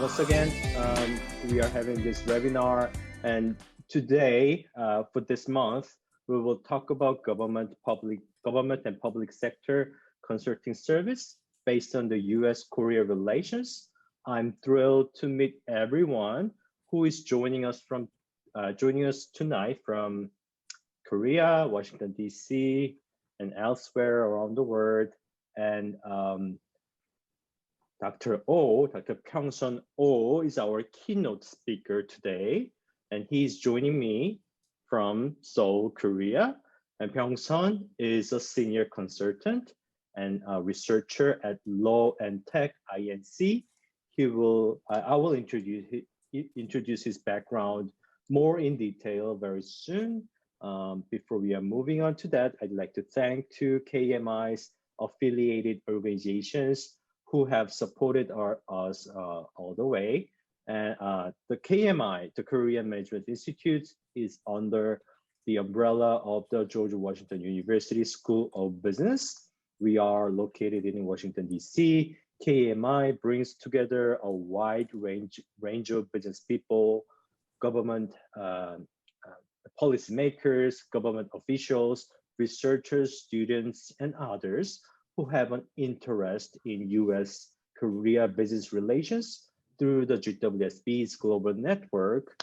once again, we are having this webinar, and today, for this month, we will talk about government and public sector consulting service based on the U.S.-Korea relations. I'm thrilled to meet everyone who is joining us tonight from Korea, Washington D.C., and elsewhere around the world, and Dr. Pyoungsun Oh is our keynote speaker today, and he's joining me from Seoul, Korea. And Pyoungsun is a senior consultant and a researcher at Law and Tech Inc. I will introduce his background more in detail very soon. Before we are moving on to that, I'd like to thank two KMI's affiliated organizations who have supported us all the way. And the KMI, the Korean Management Institute, is under the umbrella of the George Washington University School of Business. We are located in Washington, D.C. KMI brings together a wide range of business people, government policymakers, government officials, researchers, students, and others who have an interest in U.S.-Korea business relations through the GWSB's global network.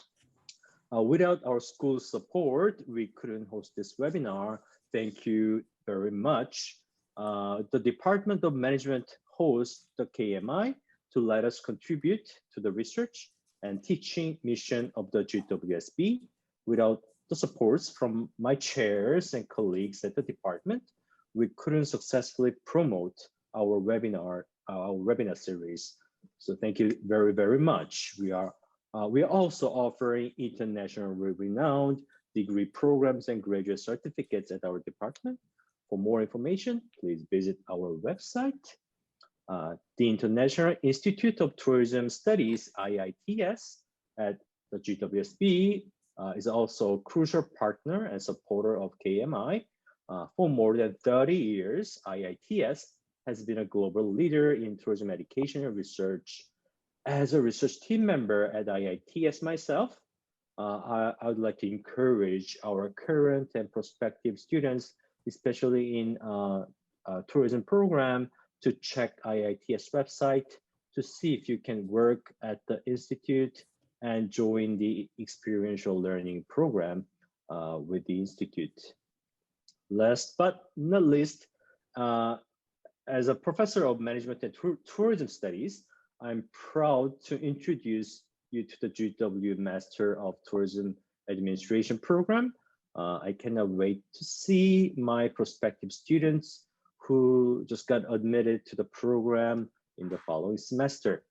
Without our school's support, we couldn't host this webinar. Thank you very much. The Department of Management hosts the KMI to let us contribute to the research and teaching mission of the GWSB. Without the supports from my chairs and colleagues at the department, we couldn't successfully promote our webinar series. So thank you very, very much. We are also offering international renowned degree programs and graduate certificates at our department. For more information, please visit our website. The International Institute of Tourism Studies, IITS, at the GWSB is also a crucial partner and supporter of KMI. For more than 30 years, IITS has been a global leader in tourism education and research. As a research team member at IITS myself, I would like to encourage our current and prospective students, especially in tourism program, to check IITS website to see if you can work at the Institute and join the experiential learning program with the Institute. Last but not least, as a professor of management and tourism studies, I'm proud to introduce you to the GW Master of Tourism Administration program. I cannot wait to see my prospective students who just got admitted to the program in the following semester.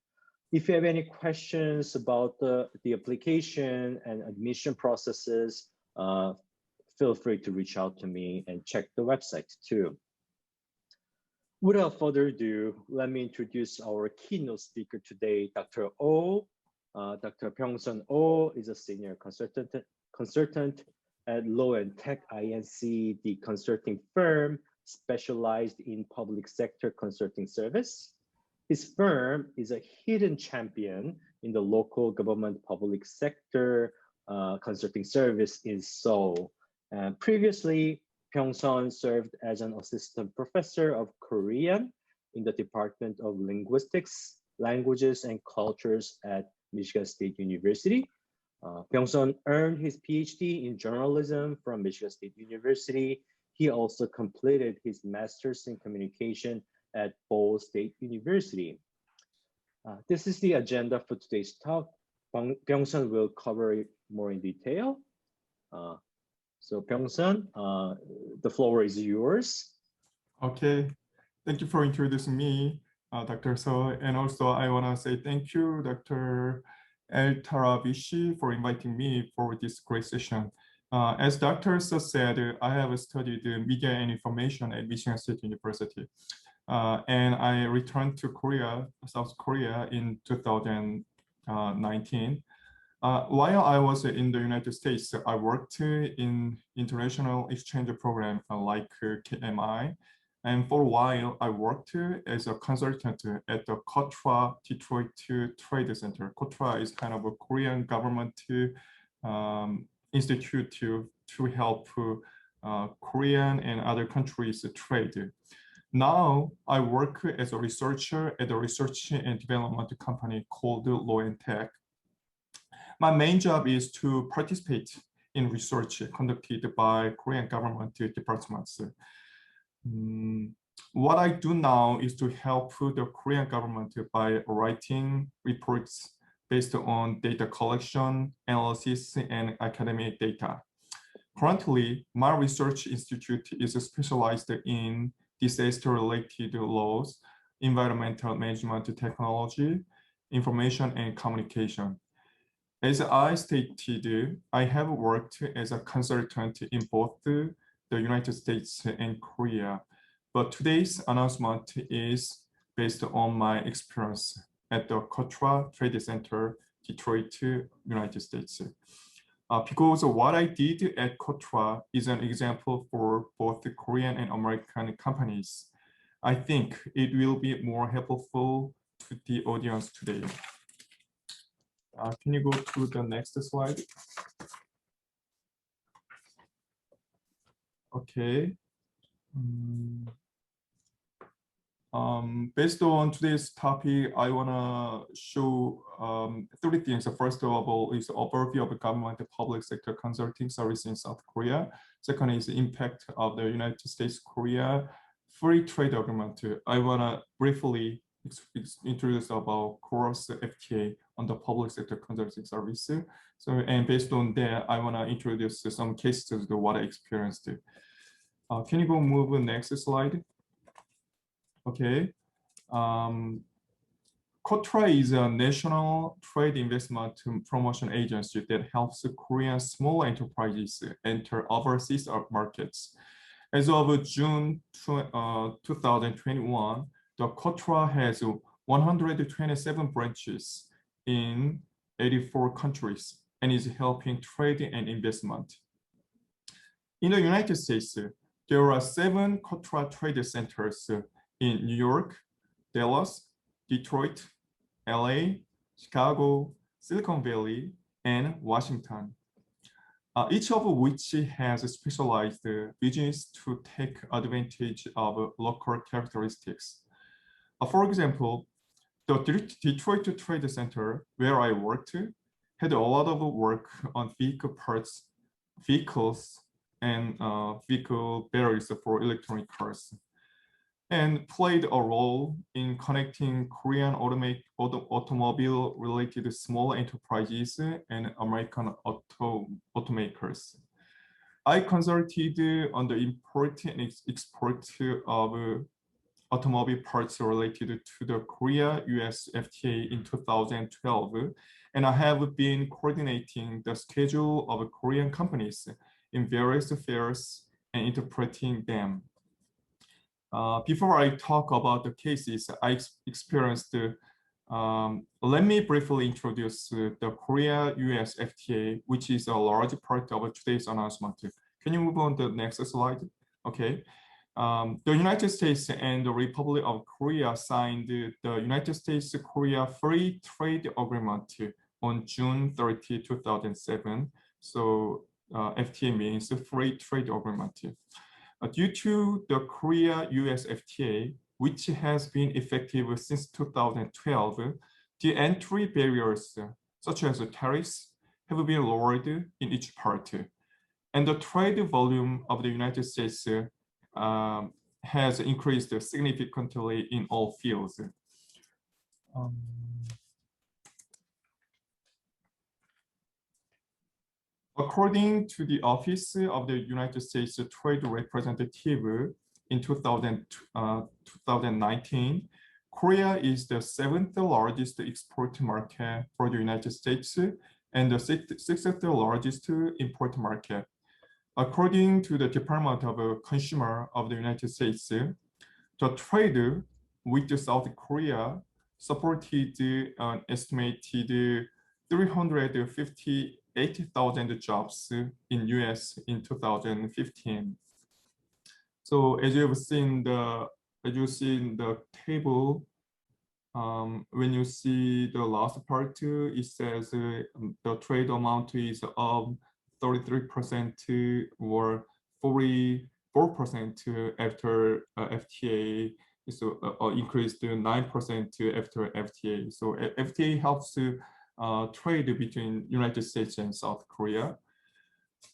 If you have any questions about the application and admission processes, feel free to reach out to me and check the website too. Without further ado, let me introduce our keynote speaker today, Dr. Oh. Dr. Pyoungsun Oh is a senior consultant at Law and Tech Inc., the consulting firm specialized in public sector consulting service. His firm is a hidden champion in the local government public sector consulting service in Seoul. Previously, Pyoungsun served as an assistant professor of Korean in the Department of Linguistics, Languages, and Cultures at Michigan State University. Pyoungsun earned his PhD in journalism from Michigan State University. He also completed his master's in communication at Ball State University. This is the agenda for today's talk. Pyoungsun will cover it more in detail. So Pyoungsun, the floor is yours. Okay, thank you for introducing me, Dr. So, and also I want to say thank you, Dr. El Tarabishi, for inviting me for this great session. As Dr. So said, I have studied media and information at Michigan State University, and I returned to Korea, South Korea in 2019. While I was in the United States, I worked in international exchange program like KMI, And for a while, I worked as a consultant at the KOTRA Detroit Trade Center. KOTRA is kind of a Korean government institute to help Korean and other countries trade. Now I work as a researcher at a research and development company called Loentech. My main job is to participate in research conducted by Korean government departments. What I do now is to help the Korean government by writing reports based on data collection, analysis, and academic data. Currently, my research institute is specialized in disaster-related laws, environmental management technology, information and communication. As I stated, I have worked as a consultant in both the United States and Korea, but today's announcement is based on my experience at the KOTRA Trade Center, Detroit, United States. Because what I did at KOTRA is an example for both the Korean and American companies, I think it will be more helpful to the audience today. Can you go to the next slide? Okay. Based on today's topic, I want to show 3 things. First of all is overview of government and public sector consulting service in South Korea. Second is the impact of the United States-Korea free trade agreement. I want to briefly introduce about KORUS FTA on the public sector consulting service. So, and based on that, I want to introduce some cases to what I experienced. Can you go move to the next slide? Okay. KOTRA is a national trade investment promotion agency that helps Korean small enterprises enter overseas markets. As of June 2021, the KOTRA has 127 branches in 84 countries and is helping trade and investment. In the United States, there are 7 KOTRA trade centers in New York, Dallas, Detroit, LA, Chicago, Silicon Valley, and Washington. Each of which has specialized business to take advantage of local characteristics. For example, the Detroit Trade Center, where I worked, had a lot of work on vehicle parts, vehicles, and vehicle batteries for electronic cars, and played a role in connecting Korean automobile-related small enterprises and American automakers. I consulted on the import and export of automobile parts related to the Korea-US FTA in 2012, and I have been coordinating the schedule of Korean companies in various fairs and interpreting them. Before I talk about the cases I experienced, let me briefly introduce the Korea-US FTA, which is a large part of today's announcement. Can you move on to the next slide? Okay. The United States and the Republic of Korea signed the United States-Korea Free Trade Agreement on June 30, 2007. So FTA means Free Trade Agreement. Due to the Korea-US FTA, which has been effective since 2012, the entry barriers, such as tariffs, have been lowered in each part. And the trade volume of the United States has increased significantly in all fields. According to the Office of the United States Trade Representative in 2019, Korea is the 7th largest export market for the United States and the 6th largest import market. According to the Department of Consumer of the United States, the trade with South Korea supported an estimated 358,000 jobs in US in 2015. So as you see in the table, when you see the last part, it says the trade amount is of 33% or 44% after FTA. So increased to 9% after FTA. So FTA helps to trade between United States and South Korea.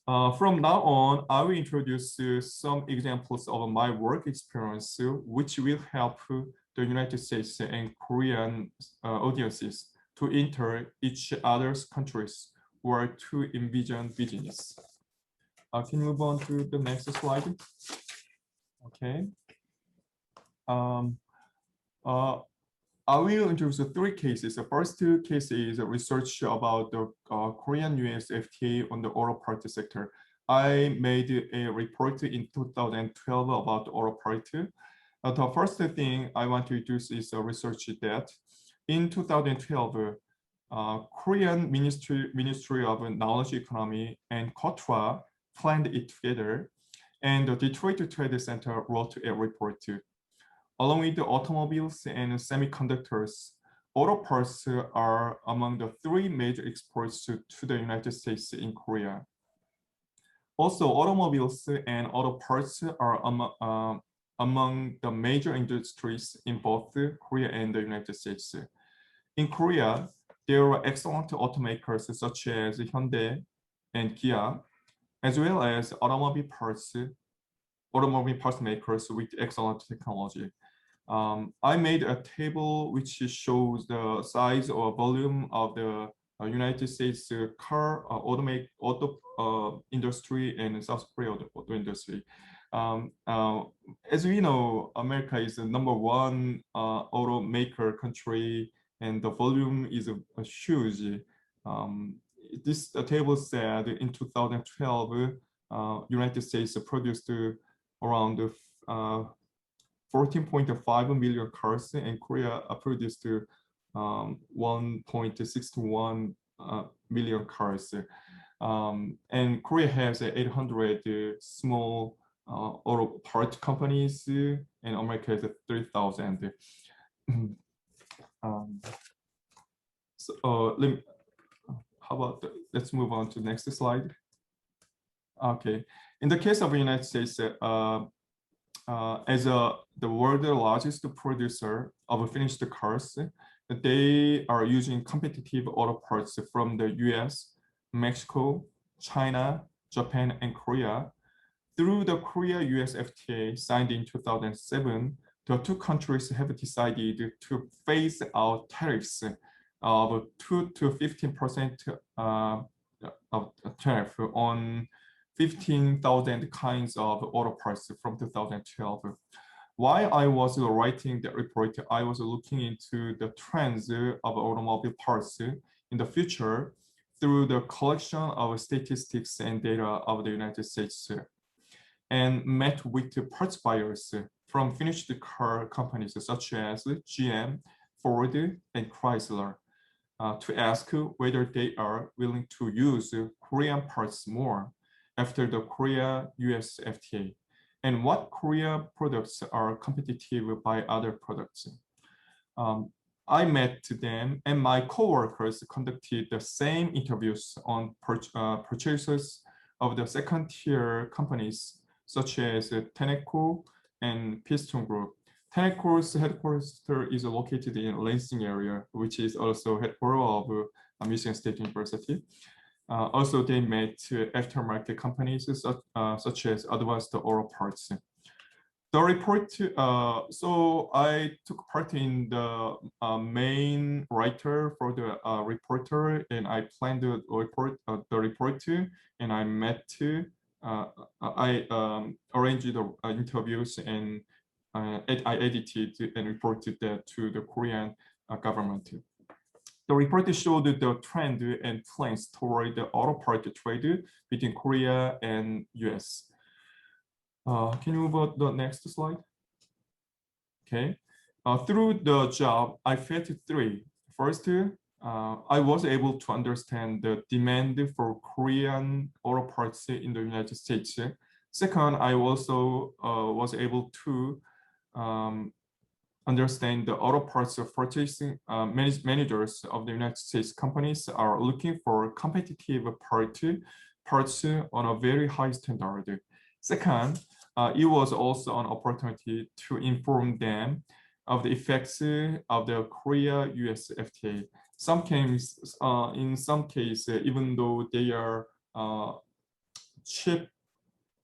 From now on, I will introduce some examples of my work experience, which will help the United States and Korean audiences to enter each other's countries or to envision business. Can you move on to the next slide? Okay. I will introduce three cases. The first two cases is research about the Korean-US FTA on the auto parts sector. I made a report in 2012 about the auto part. The first thing I want to introduce is a research that in 2012, Korean Ministry of Knowledge Economy and KOTRA planned it together, and the Detroit Trade Center wrote a report too. Along with the automobiles and semiconductors, auto parts are among the three major exports to the United States in Korea. Also, automobiles and auto parts are among the major industries in both Korea and the United States. In Korea, there are excellent automakers such as Hyundai and Kia, as well as automobile parts makers with excellent technology. I made a table which shows the size or volume of the United States car auto industry and South Korea auto industry. As we know, America is the #1 automaker country, and the volume is huge. This table said in 2012, United States produced around 14.5 million cars, and Korea produced 1.61 million cars. And Korea has 800 small auto part companies, and America has 3,000. Let's move on to the next slide. Okay, in the case of the United States, as the world's largest producer of finished cars, they are using competitive auto parts from the US, Mexico, China, Japan, and Korea. Through the Korea-US FTA signed in 2007, the two countries have decided to phase out tariffs of 2 to 15% of tariff on 15,000 kinds of auto parts from 2012. While I was writing that report, I was looking into the trends of automobile parts in the future through the collection of statistics and data of the United States, and met with parts buyers from finished car companies such as GM, Ford, and Chrysler to ask whether they are willing to use Korean parts more after the Korea-US FTA, and what Korea products are competitive by other products. I met them, and my coworkers conducted the same interviews on purchasers of the second-tier companies such as Tenneco and Piston Group. Tenneco's headquarters is located in Lansing area, which is also headquarters of Michigan State University. Also, they met aftermarket companies such as Advanced Auto Parts. The report, so I took part in the main writer for the reporter, and I planned the report, and I met I arranged the interviews, and I edited and reported that to the Korean government. The report showed the trend and plans toward the auto part trade between Korea and US. Can you move on to the next slide? Okay. Through the job, I felt three. First, I was able to understand the demand for Korean auto parts in the United States Second, I also was able to understand the auto parts of purchasing managers of the United States companies are looking for competitive parts on a very high standard. Second, it was also an opportunity to inform them of the effects of the Korea-US FTA. In some cases, even though they are cheap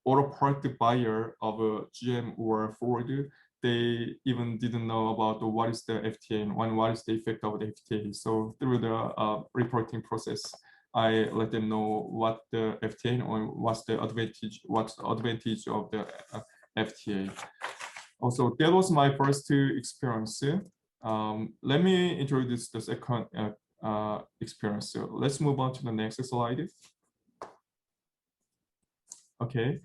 auto part buyer of GM or Ford, they even didn't know about what is the FTA and what is the effect of the FTA. So through the reporting process, I let them know what the FTA or what's the advantage of the FTA. Also, that was my first experience. Let me introduce the second experience. So let's move on to the next slide. Okay.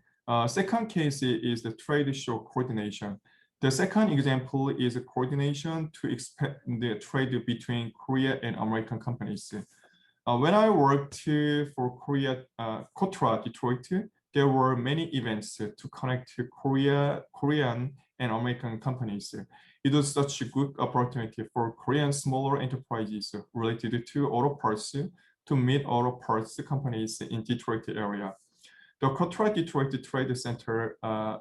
Second case is the trade show coordination. The second example is a coordination to expand the trade between Korea and American companies. When I worked for KOTRA Detroit, there were many events to connect Korean and American companies. It was such a good opportunity for Korean smaller enterprises related to auto parts to meet auto parts companies in Detroit area. The KOTRA Detroit Trade Center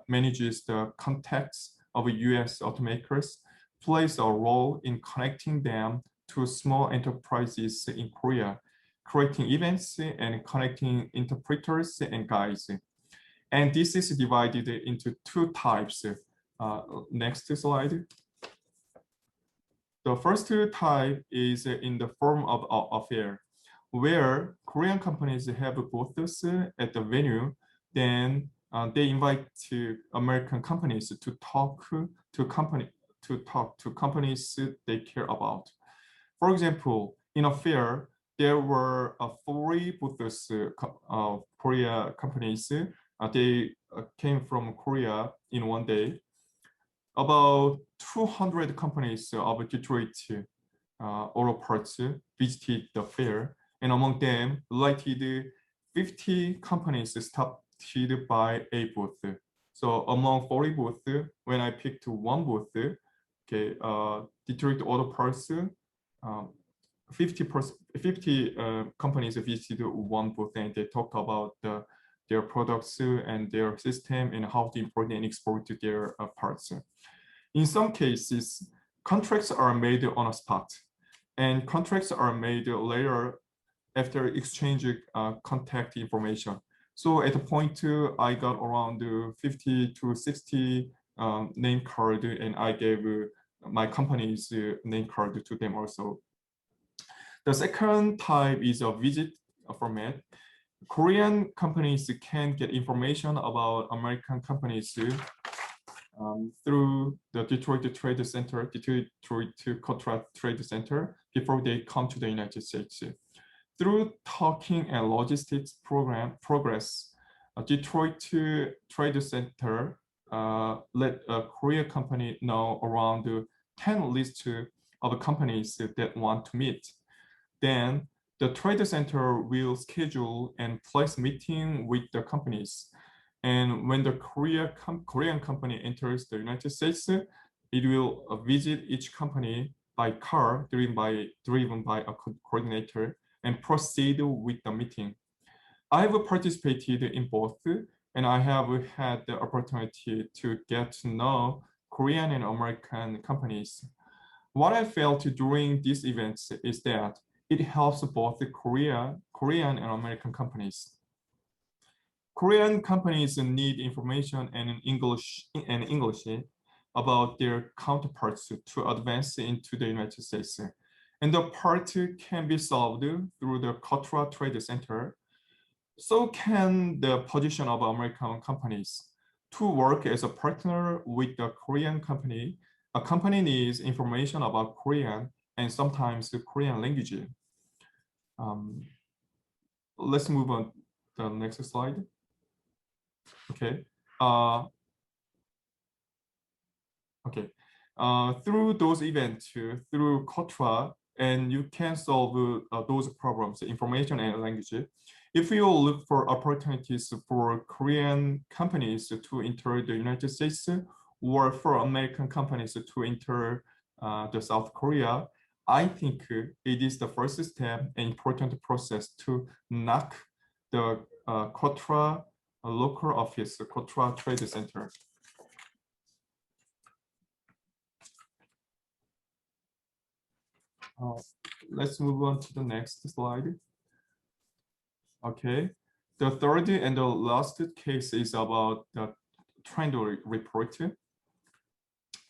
manages the contacts of US automakers, plays a role in connecting them to small enterprises in Korea, creating events and connecting interpreters and guides. And this is divided into two types. Next slide. The first type is in the form of an affair, where Korean companies have booths at the venue. Then they invite American companies to talk to companies they care about. For example, in a fair, there were 4 booths of Korea companies. They came from Korea in one day. About 200 companies of Detroit auto parts visited the fair, and among them, related 50 companies stopped by a booth. So among 40 booths, when I picked one booth, okay, Detroit auto parts, 50 companies visited one booth, and they talked about their products and their system and how to import and export their parts. In some cases, contracts are made on a spot, and contracts are made later after exchange contact information. So at the point 2, I got around 50 to 60 name card, and I gave my company's name card to them also. The second type is a visit format. Korean companies can get information about American companies through the Detroit Trade Center, Detroit KOTRA Trade Center, before they come to the United States. Through talking and logistics progress, Detroit Trade Center let a Korea company know around 10 lists of companies that want to meet. Then the Trade Center will schedule and place meeting with the companies. And when the Korean company enters the United States, it will visit each company by car driven by a coordinator and proceed with the meeting. I have participated in both, and I have had the opportunity to get to know Korean and American companies. What I felt during these events is that it helps both the Korean and American companies. Korean companies need information in English about their counterparts to advance into the United States. And the part can be solved through the KOTRA Trade Center. So can the position of American companies. To work as a partner with the Korean company, a company needs information about Korean and sometimes the Korean language. Let's move on to the next slide. Okay. Through those events, through KOTRA, and you can solve those problems, information and language. If you look for opportunities for Korean companies to enter the United States or for American companies to enter the South Korea, I think it is the first step and important process to knock the KOTRA local office, the KOTRA Trade Center. Let's move on to the next slide. Okay, the third and the last case is about the trend report.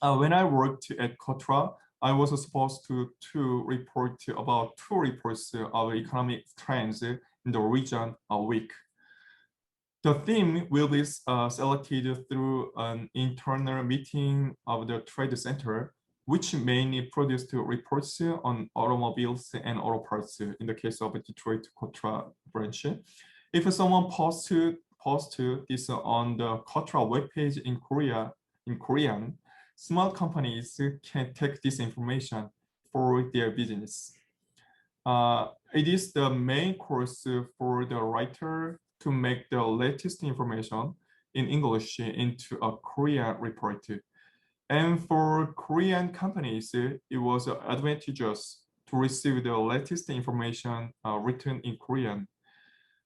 When I worked at KOTRA, I was supposed to report about 2 reports of economic trends in the region a week. The theme will be selected through an internal meeting of the trade center, which mainly produced reports on automobiles and auto parts in the case of Detroit KOTRA branch. If someone posts this on the KOTRA webpage in Korean, small companies can take this information for their business. It is the main course for the writer to make the latest information in English into a Korean report. And for Korean companies, it was advantageous to receive the latest information written in Korean.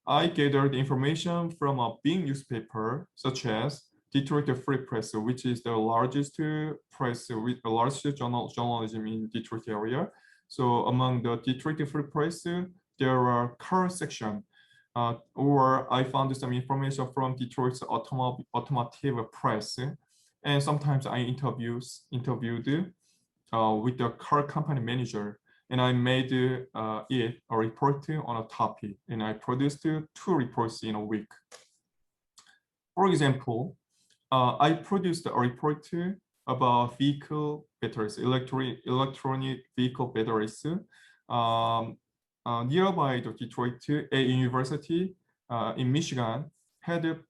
I gathered information from a big newspaper, such as Detroit Free Press, which is the largest press with the largest journalism in Detroit area. So among the Detroit Free Press, there are car section, or I found some information from Detroit's automotive press, and sometimes I interviewed with the car company manager, and I made it a report on a topic, and I produced 2 reports in a week. For example, I produced a report about vehicle batteries, electronic vehicle batteries. Nearby the Detroit, a university in Michigan had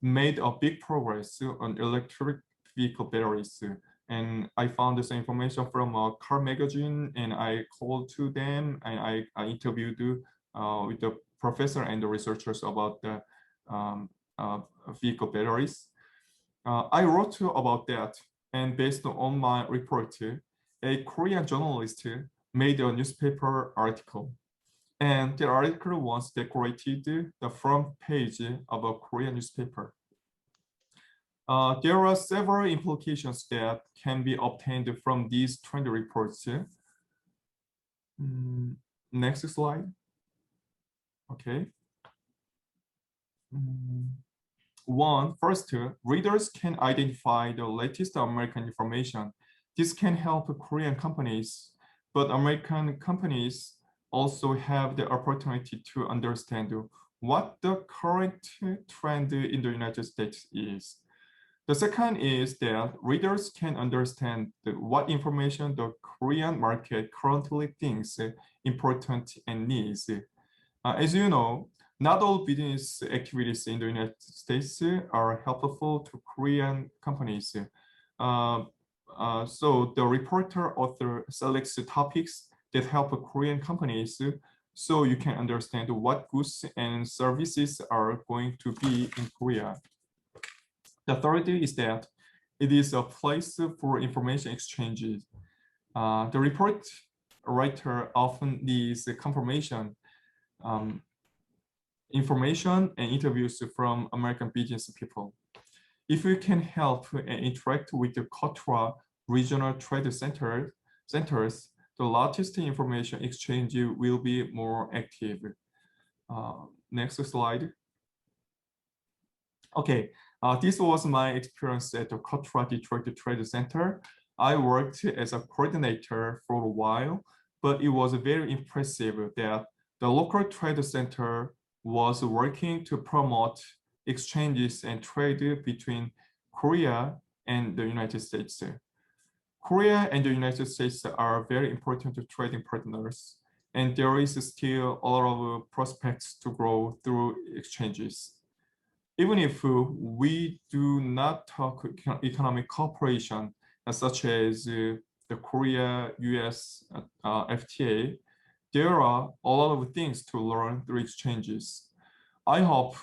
made a big progress on electric vehicle batteries. And I found this information from a car magazine, and I called to them, and I interviewed with the professor and the researchers about the vehicle batteries. I wrote about that, and based on my report, a Korean journalist made a newspaper article, and the article was decorated the front page of a Korean newspaper. There are several implications that can be obtained from these trend reports. Next slide. Okay. First, readers can identify the latest American information. This can help Korean companies, but American companies also have the opportunity to understand what the current trend in the United States is. The second is that readers can understand what information the Korean market currently thinks important and needs. As you know, not all business activities in the United States are helpful to Korean companies. So the reporter author selects topics that help Korean companies, so you can understand what goods and services are going to be in Korea. The third is that it is a place for information exchanges. The report writer often needs confirmation, information and interviews from American business people. If you can help and interact with the KOTRA regional trade centers, the latest information exchange will be more active. Next slide. Okay, this was my experience at the KOTRA Detroit Trade Center. I worked as a coordinator for a while, but it was very impressive that the local trade center was working to promote exchanges and trade between Korea and the United States. Korea and the United States are very important trading partners, and there is still a lot of prospects to grow through exchanges. Even if we do not talk economic cooperation, such as the Korea-US FTA, there are a lot of things to learn through exchanges. I hope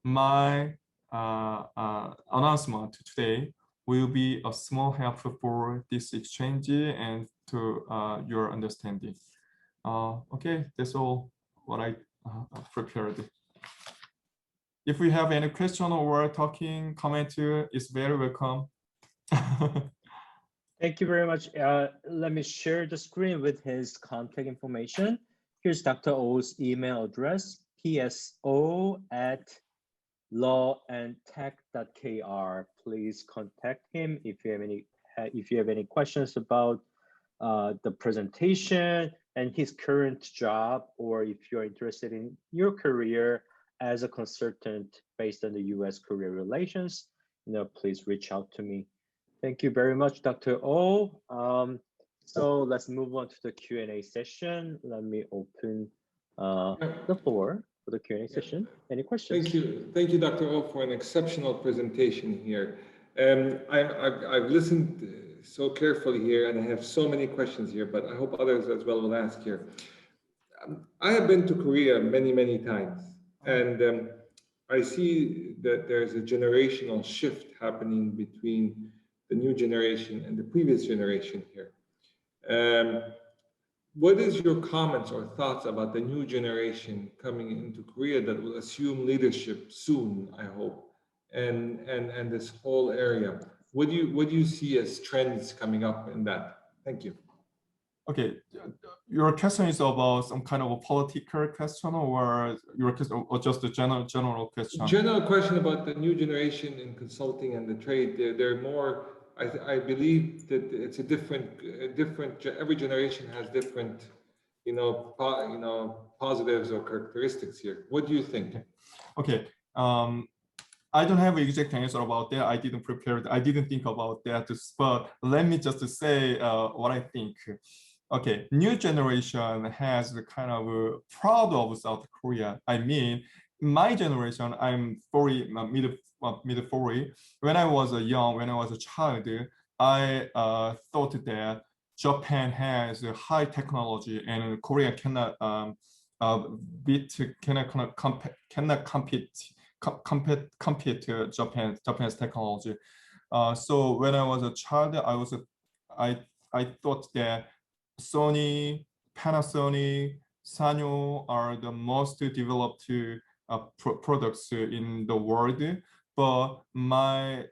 my announcement today will be a small help for this exchange and to your understanding. Okay, that's all what I prepared. If we have any question or talking, comment, it's very welcome. Thank you very much. Let me share the screen with his contact information. Here's Dr. O's email address, pso@lawandtech.kr. Please contact him if you have any questions about the presentation and his current job, or if you're interested in your career as a consultant based on the U.S. Korea relations, please reach out to me. Thank you very much, Dr. O. So let's move on to the Q&A session. Let me open the floor for the Q&A session. Any questions? Thank you, Dr. O, for an exceptional presentation here. I've listened so carefully here, and I have so many questions here, but I hope others as well will ask here. I have been to Korea many, many times, and I see that there's a generational shift happening between the new generation and the previous generation here. What is your comments or thoughts about the new generation coming into Korea that will assume leadership soon, I hope, and this whole area? What do you see as trends coming up in that? Thank you. Okay, your question is about some kind of a political question, or your question, or just a general question? General question about the new generation in consulting and the trade. They're more. I believe that it's a different. Every generation has different, positives or characteristics here. What do you think? Okay. I don't have an exact answer about that. I didn't prepare. I didn't think about that. But let me just say what I think. Okay, new generation has the kind of proud of South Korea. I mean, my generation, I'm 40, mid 40. When I was when I was a child, I thought that Japan has a high technology and Korea cannot compete Japan's technology. So when I was a child, I thought that Sony, Panasonic, Sanyo are the most developed products in the world. But my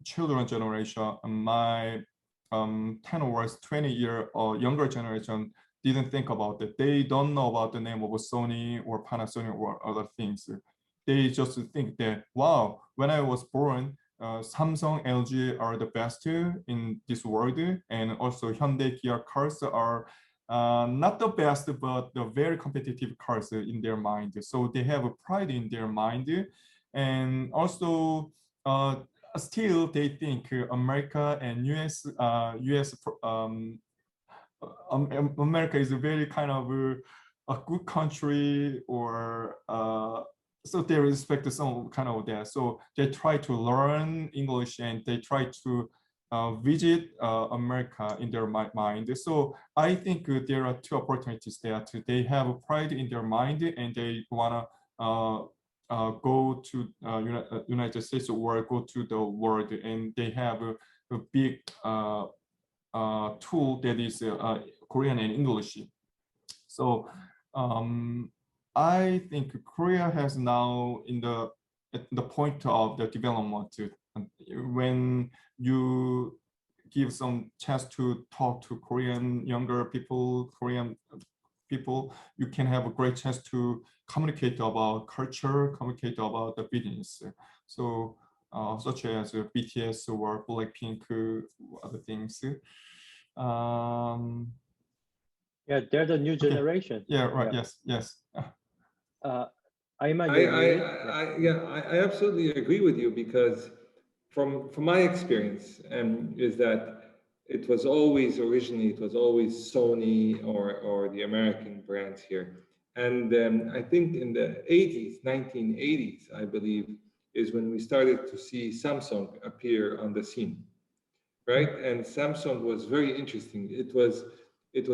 children generation, my 10 or 20 year or younger generation didn't think about it. They don't know about the name of Sony or Panasonic or other things. They just think that, wow, when I was born, Samsung, LG are the best in this world, and also Hyundai, Kia cars are not the best, but the very competitive cars in their mind. So they have a pride in their mind, and also still they think America and America is a very kind of a good country, or so they respect some kind of that. So they try to learn English and they try to visit America in their mind. So I think there are two opportunities there. They have pride in their mind and they wanna go to United States or go to the world, and they have a big tool that is Korean and English. So I think Korea has now at the point of the development. When you give some chance to talk to Korean younger people, you can have a great chance to communicate about culture, communicate about the business. So such as BTS or Blackpink, other things. Yeah, they're the new generation. Yeah, right. Yeah. Yes. I absolutely agree with you, because from my experience is that it was always Sony or the American brands here. And I think in the 1980s, I believe, is when we started to see Samsung appear on the scene, right? And Samsung was very interesting. It was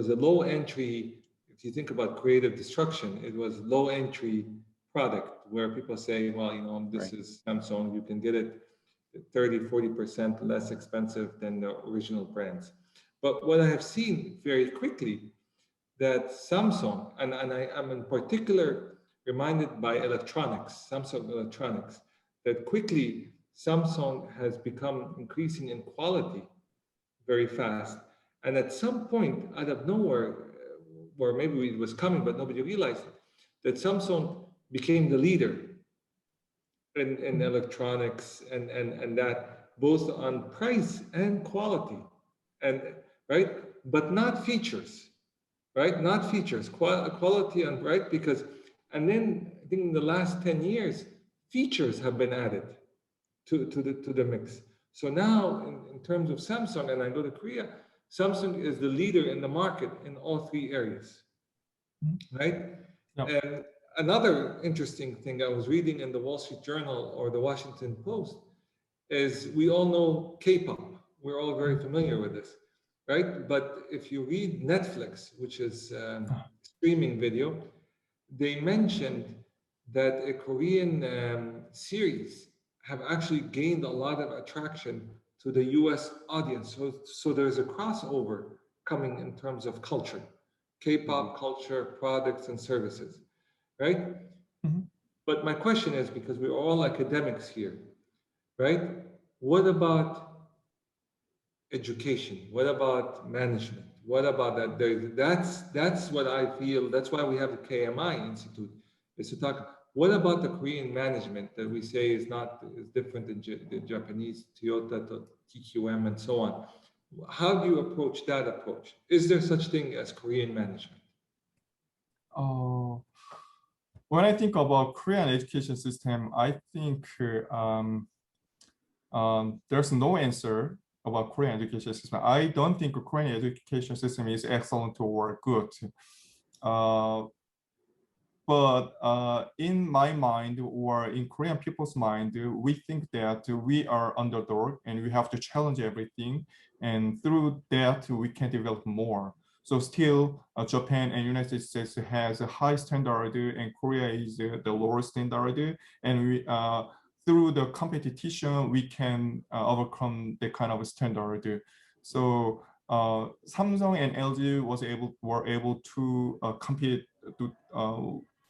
a low entry if you think about creative destruction, it was low entry product where people say, well, you know, this is Samsung, you can get it 30-40% less expensive than the original brands. But what I have seen very quickly that Samsung, and I'm in particular reminded by electronics, Samsung electronics, that quickly Samsung has become increasing in quality very fast. And at some point, out of nowhere, where maybe it was coming, but nobody realized it, that Samsung became the leader in electronics and that both on price and quality, and right, but not features, right? Not features, quality and right, because, and then I think in the last 10 years, features have been added to the mix. So now in terms of Samsung, and I go to Korea, Samsung is the leader in the market in all three areas, right? Yep. And another interesting thing I was reading in the Wall Street Journal or the Washington Post is we all know K-pop. We're all very familiar with this, right? But if you read Netflix, which is streaming video, they mentioned that a Korean series have actually gained a lot of attraction to the US audience. So there's a crossover coming in terms of culture, K-pop culture, products and services, right? But my question is, because we're all academics here, right? What about education? What about management? What about that? That's what I feel. That's why we have the KMI Institute, is to talk. What about the Korean management that we say is different than the Japanese, Toyota, TQM, and so on? How do you approach that approach? Is there such thing as Korean management? When I think about Korean education system, I think there's no answer about Korean education system. I don't think Korean education system is excellent or good. But in my mind, or in Korean people's mind, we think that we are underdog and we have to challenge everything. And through that, we can develop more. So still, Japan and United States has a high standard and Korea is the lower standard. And we, through the competition, we can overcome the kind of standard. So Samsung and LG were able to compete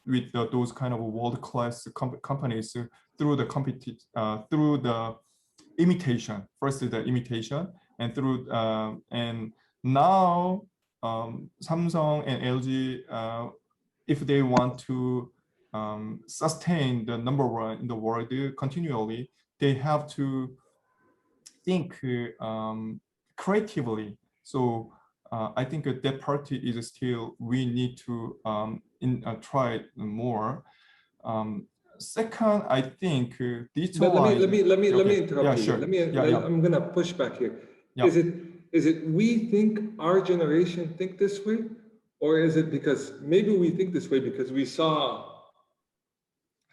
with those kind of world-class companies through the imitation. First is the imitation, and through and now Samsung and LG, if they want to sustain the number one in the world continually, they have to think creatively. So I think that part is still, we need to try more. Second, I think digital. Let me interrupt you. Sure. I'm gonna push back here. Yeah. Is it we think, our generation think this way, or is it because maybe we think this way because we saw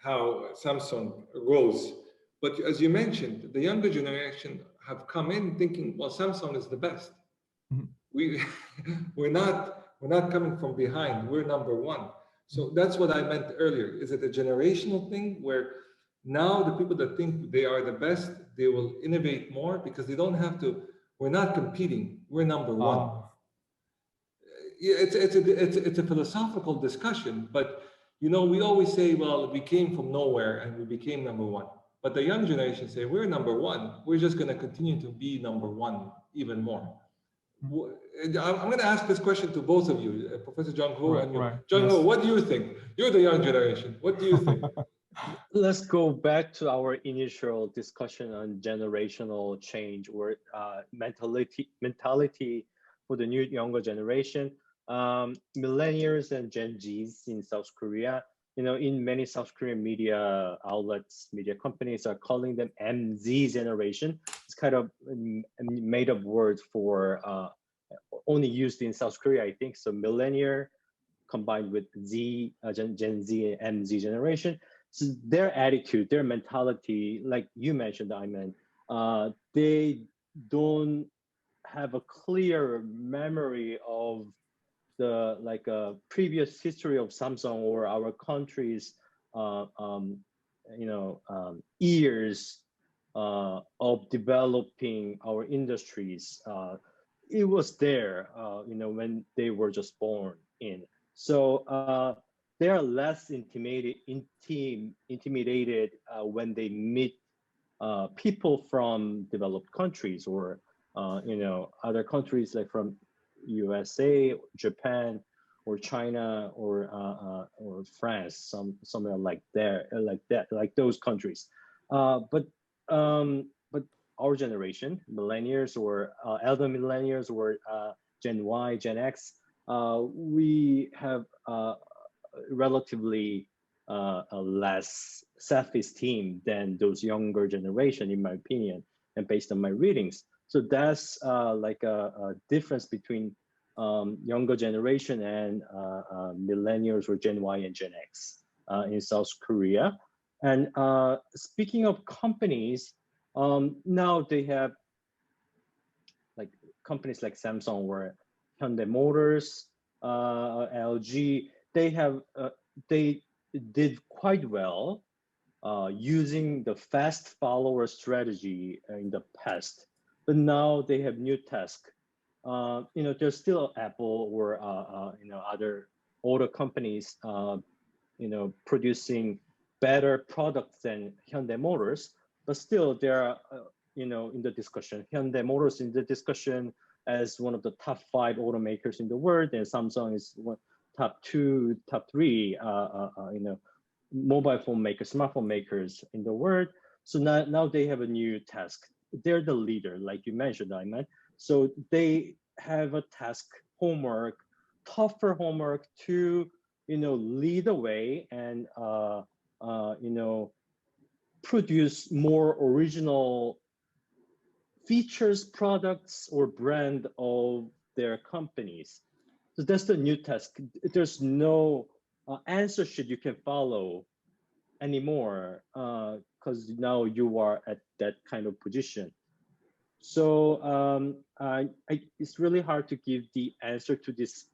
how Samsung rose? But as you mentioned, the younger generation have come in thinking, well, Samsung is the best. We're not coming from behind. We're number one. So that's what I meant earlier. Is it a generational thing where now the people that think they are the best, they will innovate more because they don't have to? We're not competing. We're number one. It's a philosophical discussion, but you know, we always say, well, we came from nowhere and we became number one. But the young generation say, we're number one. We're just going to continue to be number one even more. I'm going to ask this question to both of you, Professor Jung-ho and you. Jung-ho, what do you think? You're the young generation. What do you think? Let's go back to our initial discussion on generational change or mentality for the new younger generation. Millennials and Gen Zs in South Korea, you know, in many South Korean media outlets, media companies are calling them MZ generation. It's kind of made up word for only used in South Korea, I think. So millennial combined with Z, Gen Z and MZ generation. So their attitude, their mentality, like you mentioned, Ayman, they don't have a clear memory of the previous history of Samsung or our country's years of developing our industries, it was there, when they were just born in. So they are less intimidated when they meet people from developed countries or other countries like from USA, Japan, or China, or France, somewhere like those countries. But our generation, millennials or elder millennials or Gen Y, Gen X, we have relatively less self-esteem than those younger generation, in my opinion, and based on my readings. So that's like a difference between younger generation and millennials or Gen Y and Gen X in South Korea. And speaking of companies, now they have like companies like Samsung or Hyundai Motors, LG. They did quite well using the fast follower strategy in the past, but now they have new task. There's still Apple or other auto companies, producing better products than Hyundai Motors, but still they are, in the discussion. Hyundai Motors in the discussion as one of the top 5 automakers in the world, and Samsung is top 2, top 3, mobile phone makers, smartphone makers in the world. So now they have a new task. They're the leader, like you mentioned, Ayman. So they have a task, homework, tougher homework to, lead the way and, produce more original features, products, or brand of their companies. So that's the new task. There's no answer sheet you can follow anymore because now you are at that kind of position. So it's really hard to give the answer to this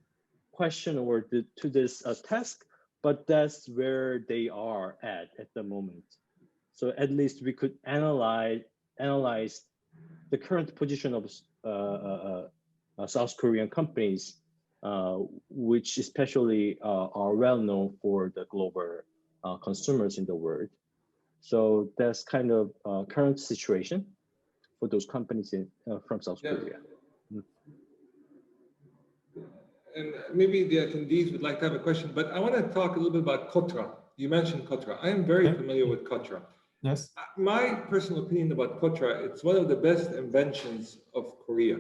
question or to this task, but that's where they are at the moment. So at least we could analyze the current position of South Korean companies, which especially are well known for the global consumers in the world. So that's kind of current situation for those companies from South Korea. And maybe the attendees would like to have a question, but I want to talk a little bit about Kotra. You mentioned Kotra. I am very familiar with Kotra. Yes. My personal opinion about Kotra, it's one of the best inventions of Korea.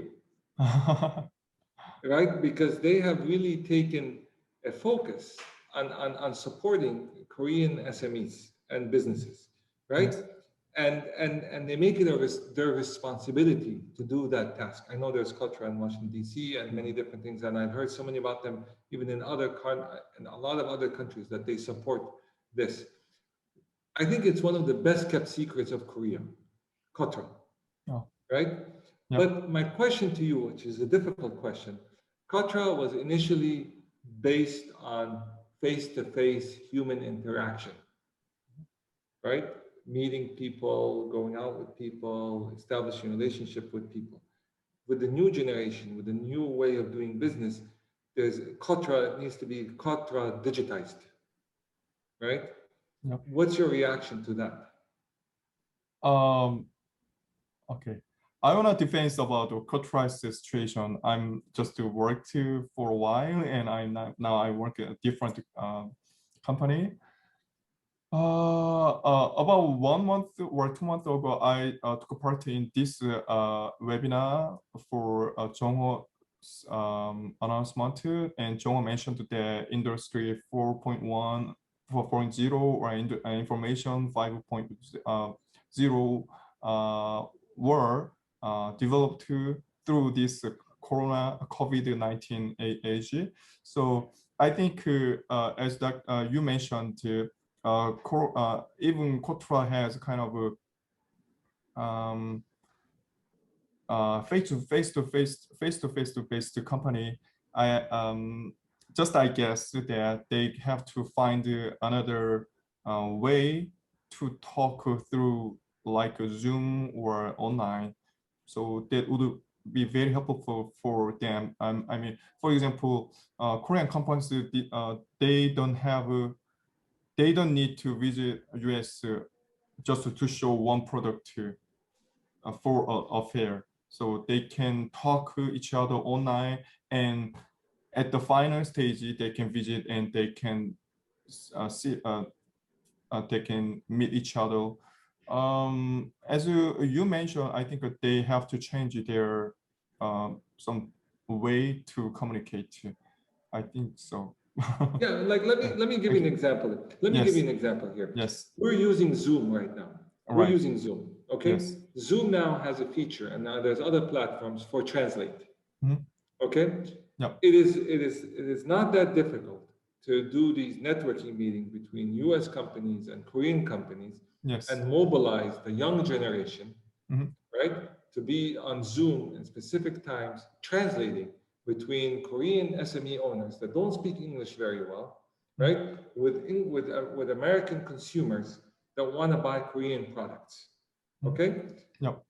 Right? Because they have really taken a focus on supporting Korean SMEs and businesses, right? Yes. And they make it their responsibility to do that task. I know there's Kotra in Washington, D.C. and many different things, and I've heard so many about them, even in a lot of other countries, that they support this. I think it's one of the best kept secrets of Korea, Kotra, right? Yep. But my question to you, which is a difficult question, Kotra was initially based on face-to-face human interaction, right? Meeting people, going out with people, establishing a relationship with people. With the new generation, with the new way of doing business, there's Kotra, it needs to be Kotra digitized, right? Yep. What's your reaction to that? Okay. I want to defend about the Kotra situation. I'm just worked for a while, and now I work at a different company. About 1 month or 2 months ago, I took part in this webinar for Jongho's announcement, and Jongho mentioned the Industry 4.1, 4.0 or Information 5.0 were developed through this COVID-19 age. So I think as that you mentioned, even Kotra has kind of face-to-face company. I guess that they have to find another way to talk through like a Zoom or online. So that would be very helpful for them. I mean, for example, Korean companies, they don't need to visit US just to show one product for a fair. So they can talk to each other online, and at the final stage, they can visit and they can see, they can meet each other. As you mentioned, I think that they have to change their some way to communicate. I think so. Yeah, like let me give you an example. Let me give you an example here. Yes. We're using Zoom right now. We're Right. using Zoom. Okay. Yes. Zoom now has a feature, and now there's other platforms for translate. Mhm. Okay. Yep. It is not that difficult to do these networking meetings between US companies and Korean companies Yes. and mobilize the young generation, Mhm. right, to be on Zoom in specific times translating between Korean SME owners that don't speak English very well, right, with American consumers that want to buy Korean products. Okay. Yep.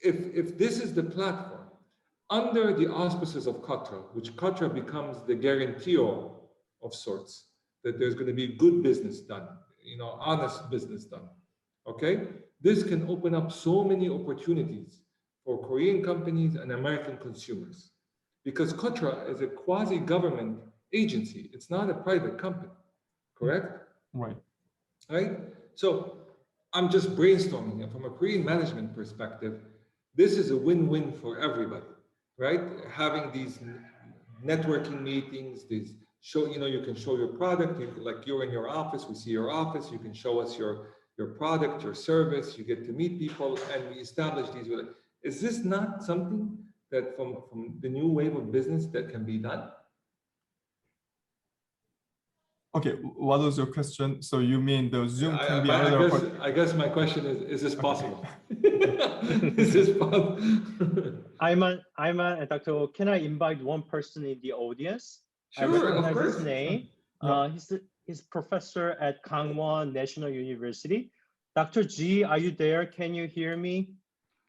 If this is the platform under the auspices of Katra, which Katra becomes the guarantee of sorts that there's going to be good business done, you know, honest business done. Okay, this can open up so many opportunities for Korean companies and American consumers, because Katra is a quasi-government agency. It's not a private company, correct? Right. Right. So I'm just brainstorming, and from a Korean management perspective, this is a win-win for everybody, right? Having these networking meetings, these show, you know, you can show your product, like you're in your office, we see your office, you can show us your product, your service, you get to meet people, and we establish these. Is this not something that from the new wave of business that can be done? Okay, what was your question? So you mean the Zoom can be another? I guess my question is this possible? Is this possible? Ayman and Dr. O, can I invite one person in the audience? Sure, I recognize of course. his name. Yeah. He's professor at Gangwon National University. Dr. G, are you there? Can you hear me?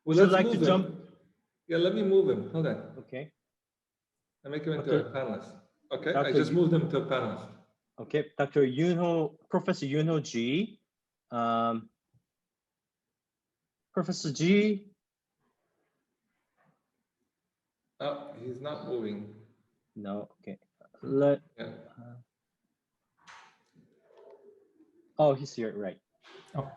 Would you like to jump? Yeah, let me move him. Hold on. Okay. I make him into a panelist. Okay, I Dr. just moved him to a panelist. Okay, Dr. Yoonho, Professor Yoonho G. Professor G. Oh, he's not moving. No, okay. Yeah. Oh, he's here, right. Oh.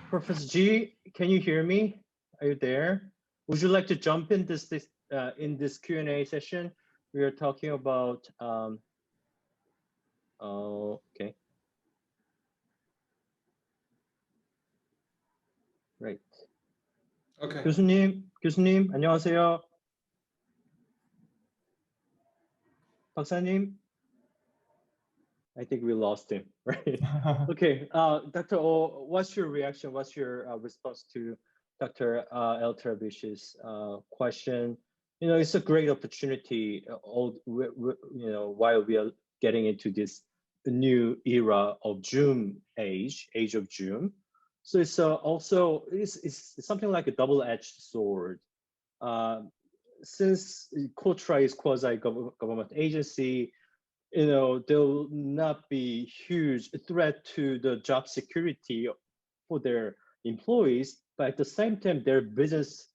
Professor G, can you hear me? Are you there? Would you like to jump in this Q&A session? We are talking about, okay. Right. Okay. 교수님, 안녕하세요. 박사님. I think we lost him, right? Okay, Dr. O, what's your reaction? What's your response to Dr. El Tarabish's question? You know, it's a great opportunity. You know, while we are getting into this new era of Zoom age of Zoom, so it's also it's something like a double-edged sword. Since Kotra is quasi-government agency, you know, there will not be huge threat to the job security for their employees, but at the same time, their business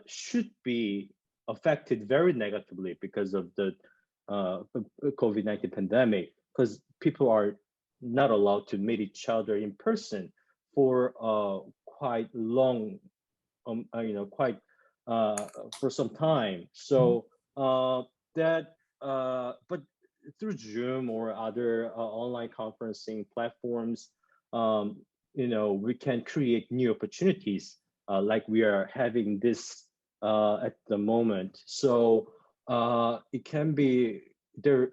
should be affected very negatively because of the COVID-19 pandemic, because people are not allowed to meet each other in person for quite long, you know, quite for some time. So but through Zoom or other online conferencing platforms, you know, we can create new opportunities like we are having this at the moment. So it can be there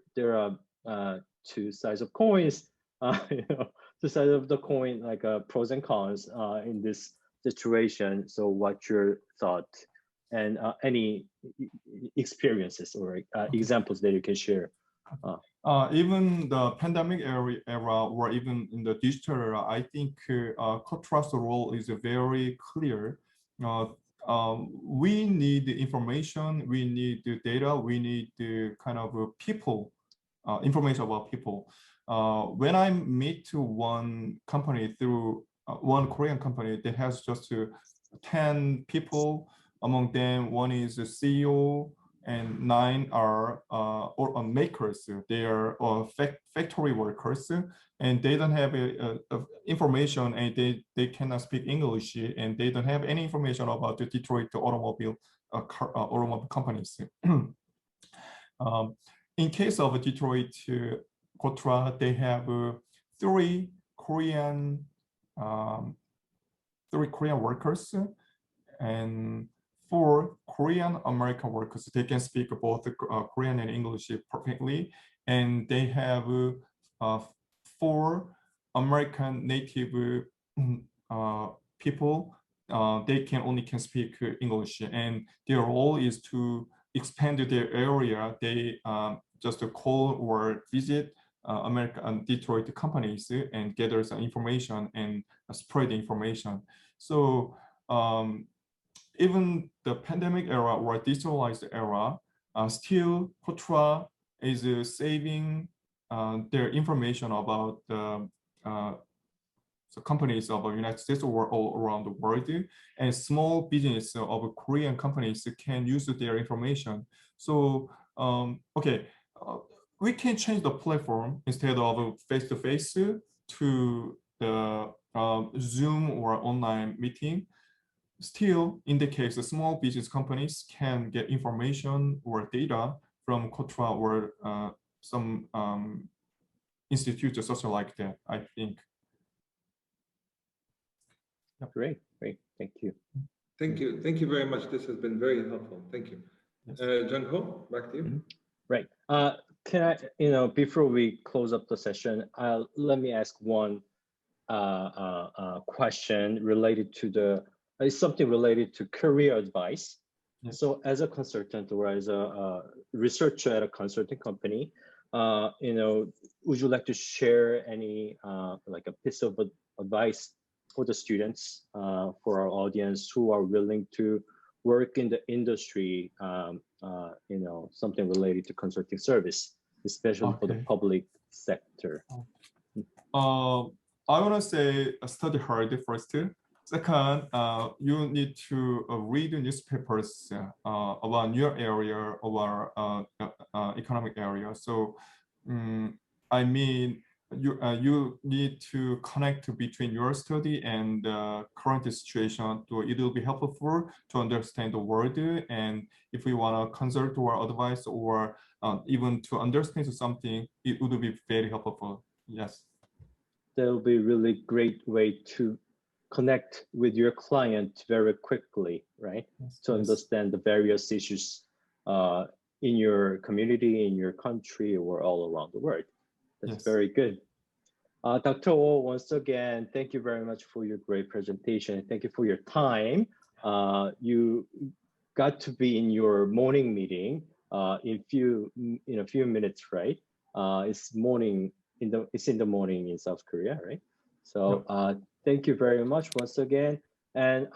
are two sides of coins, you know, two sides of the coin, like pros and cons in this situation. So what's your thought? and any experiences or examples that you can share. Even the pandemic era, or even in the digital era, I think COTRA's role is very clear. We need the information, we need the data, we need the kind of people, information about people. When I meet to one company through one Korean company that has just 10 people, among them one is a CEO, and 9 are makers. They are factory workers, and they don't have information, and they cannot speak English, and they don't have any information about the Detroit automobile companies. In case of Detroit COTRA, they have 3 Korean workers and 4 Korean American workers. They can speak both Korean and English perfectly, and they have 4 American native people. They only can speak English, and their role is to expand their area. They just call or visit American Detroit companies and gather some information and spread the information. So even the pandemic era or digitalized era, still COTRA is saving their information about the companies of the United States or all around the world, and small business of Korean companies can use their information. So, okay, we can change the platform instead of face-to-face to the Zoom or online meeting. Still, in the case of small business companies can get information or data from COTRA or some institutes or something like that, I think. Great, thank you. Thank you very much. This has been very helpful. Thank you. Yes. Jung Ho, back to you. Right. Can I, before we close up the session, let me ask one question related to something related to career advice. Yes. So as a consultant or as a researcher at a consulting company, would you like to share any like a piece of advice for the students, for our audience who are willing to work in the industry, something related to consulting service, especially for the public sector? I want to say study hard first. Second, you need to read newspapers about your area, about economic area. So, I mean, you need to connect between your study and the current situation. It will be helpful to understand the world, and if we want to consult or advice or even to understand something, it would be very helpful. Yes. That will be a really great way to connect with your client very quickly, right? Yes, to understand the various issues in your community, in your country, or all around the world. That's very good. Dr. Oh, once again, thank you very much for your great presentation. Thank you for your time. You got to be in your morning meeting in a few minutes, right? It's in the morning in South Korea, right? So thank you very much once again, and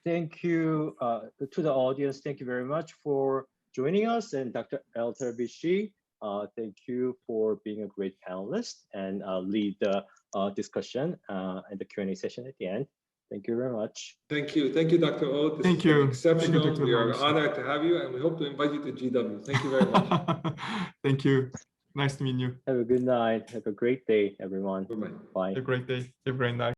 thank you to the audience. Thank you very much for joining us, and Dr. Eltarabishi. Thank you for being a great panelist and lead the discussion and the Q&A session at the end. Thank you very much. Thank you, Dr. Oh. This Thank you. Exceptional. Thank you, we are honored to have you, and we hope to invite you to GW. Thank you very much. Thank you. Nice to meet you. Have a good night. Have a great day, everyone. Goodbye. Bye. Have a great day. Have a great night.